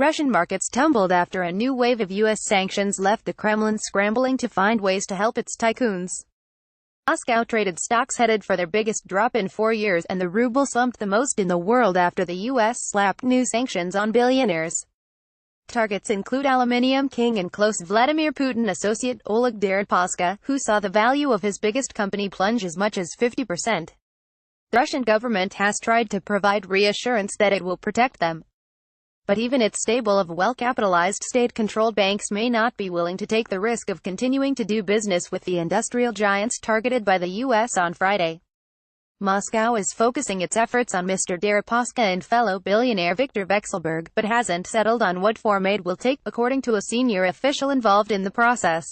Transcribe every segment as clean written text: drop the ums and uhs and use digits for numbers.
Russian markets tumbled after a new wave of U.S. sanctions left the Kremlin scrambling to find ways to help its tycoons. Moscow traded stocks headed for their biggest drop in 4 years, and the ruble slumped the most in the world after the U.S. slapped new sanctions on billionaires. Targets include aluminium king and close Vladimir Putin associate Oleg Deripaska, who saw the value of his biggest company plunge as much as 50%. The Russian government has tried to provide reassurance that it will protect them. But even its stable of well-capitalized state-controlled banks may not be willing to take the risk of continuing to do business with the industrial giants targeted by the U.S. on Friday. Moscow is focusing its efforts on Mr. Deripaska and fellow billionaire Viktor Vekselberg, but hasn't settled on what form aid will take, according to a senior official involved in the process.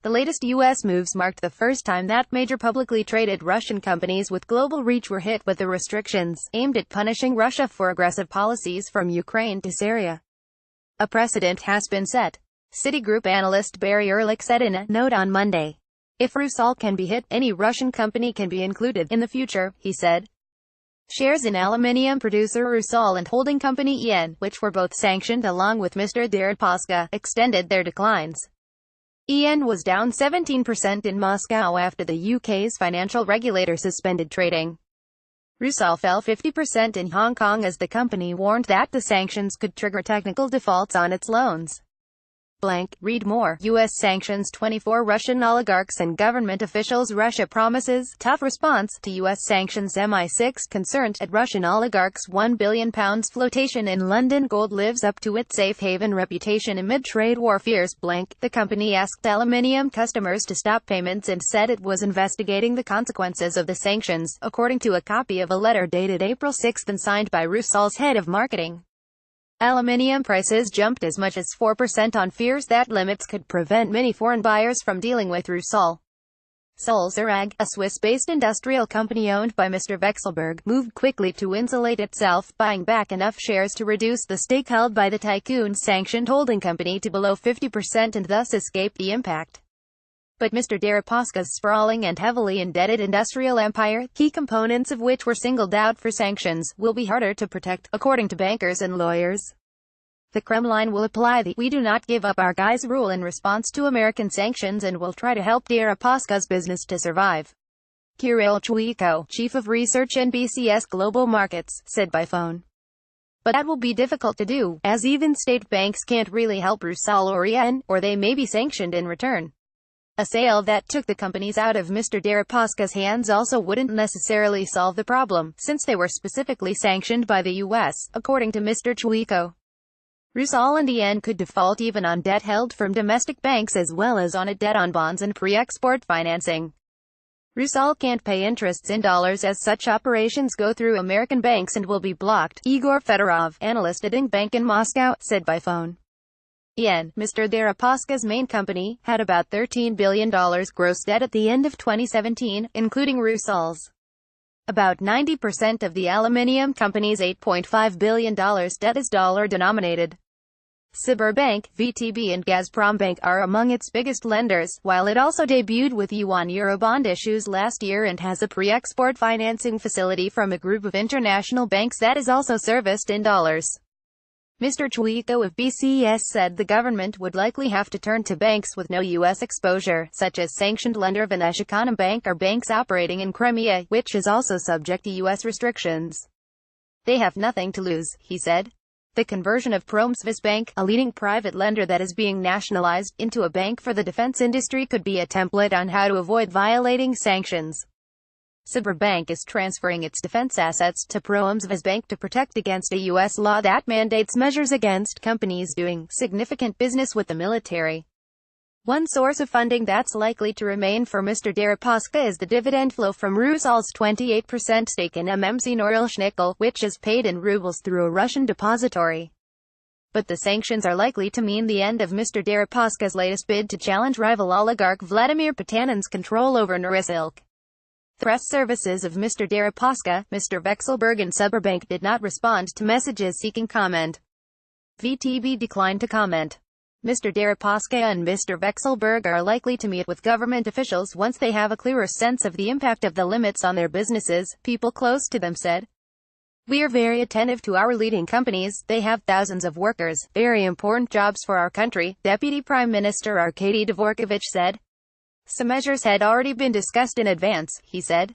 The latest U.S. moves marked the first time that major publicly traded Russian companies with global reach were hit with the restrictions aimed at punishing Russia for aggressive policies from Ukraine to Syria. A precedent has been set. Citigroup analyst Barry Ehrlich said in a note on Monday. If Rusal can be hit, any Russian company can be included in the future, he said. Shares in aluminium producer Rusal and holding company EN, which were both sanctioned along with Mr. Deripaska, extended their declines. EN was down 17% in Moscow after the UK's financial regulator suspended trading. Rusal fell 50% in Hong Kong as the company warned that the sanctions could trigger technical defaults on its loans. Read more. U.S. sanctions 24 Russian oligarchs and government officials. Russia promises tough response to U.S. sanctions. MI6 concerned at Russian oligarchs' £1 billion flotation in London. Gold lives up to its safe haven reputation amid trade war fears. The company asked aluminium customers to stop payments and said it was investigating the consequences of the sanctions, according to a copy of a letter dated April 6 and signed by Rusal's head of marketing. Aluminium prices jumped as much as 4% on fears that limits could prevent many foreign buyers from dealing with Rusal. Sulzerag, a Swiss-based industrial company owned by Mr. Vekselberg, moved quickly to insulate itself, buying back enough shares to reduce the stake held by the tycoon-sanctioned holding company to below 50% and thus escape the impact. But Mr. Deripaska's sprawling and heavily indebted industrial empire, key components of which were singled out for sanctions, will be harder to protect, according to bankers and lawyers. The Kremlin will apply the "we do not give up our guys" rule in response to American sanctions and will try to help Deripaska's business to survive. Kirill Chuiko, chief of research and BCS Global Markets, said by phone. But that will be difficult to do, as even state banks can't really help Rusal or EN, or they may be sanctioned in return. A sale that took the companies out of Mr. Deripaska's hands also wouldn't necessarily solve the problem, since they were specifically sanctioned by the U.S., according to Mr. Chuiko. Rusal and EN could default even on debt held from domestic banks as well as on a debt on bonds and pre-export financing. Rusal can't pay interests in dollars as such operations go through American banks and will be blocked, Igor Fedorov, analyst at Ing Bank in Moscow, said by phone. EN, Mr. Deripaska's main company, had about $13 billion gross debt at the end of 2017, including Rusal's. About 90% of the aluminium company's $8.5 billion debt is dollar-denominated. Sberbank, VTB and Gazprombank are among its biggest lenders, while it also debuted with yuan Eurobond issues last year and has a pre-export financing facility from a group of international banks that is also serviced in dollars. Mr. Chuiko of BCS said the government would likely have to turn to banks with no U.S. exposure, such as sanctioned lender Vneshekonombank or banks operating in Crimea, which is also subject to U.S. restrictions. They have nothing to lose, he said. The conversion of Promsvizbank, a leading private lender that is being nationalized, into a bank for the defense industry could be a template on how to avoid violating sanctions. Sberbank is transferring its defense assets to Promsvizbank to protect against a U.S. law that mandates measures against companies doing significant business with the military. One source of funding that's likely to remain for Mr. Deripaska is the dividend flow from Rusal's 28% stake in MMC Norilsk, which is paid in rubles through a Russian depository. But the sanctions are likely to mean the end of Mr. Deripaska's latest bid to challenge rival oligarch Vladimir Putin's control over Norilsk. The press services of Mr. Deripaska, Mr. Vekselberg and Sberbank did not respond to messages seeking comment. VTB declined to comment. Mr. Deripaska and Mr. Vekselberg are likely to meet with government officials once they have a clearer sense of the impact of the limits on their businesses, people close to them said. We are very attentive to our leading companies. They have thousands of workers, very important jobs for our country, Deputy Prime Minister Arkady Dvorkovich said. Some measures had already been discussed in advance, he said.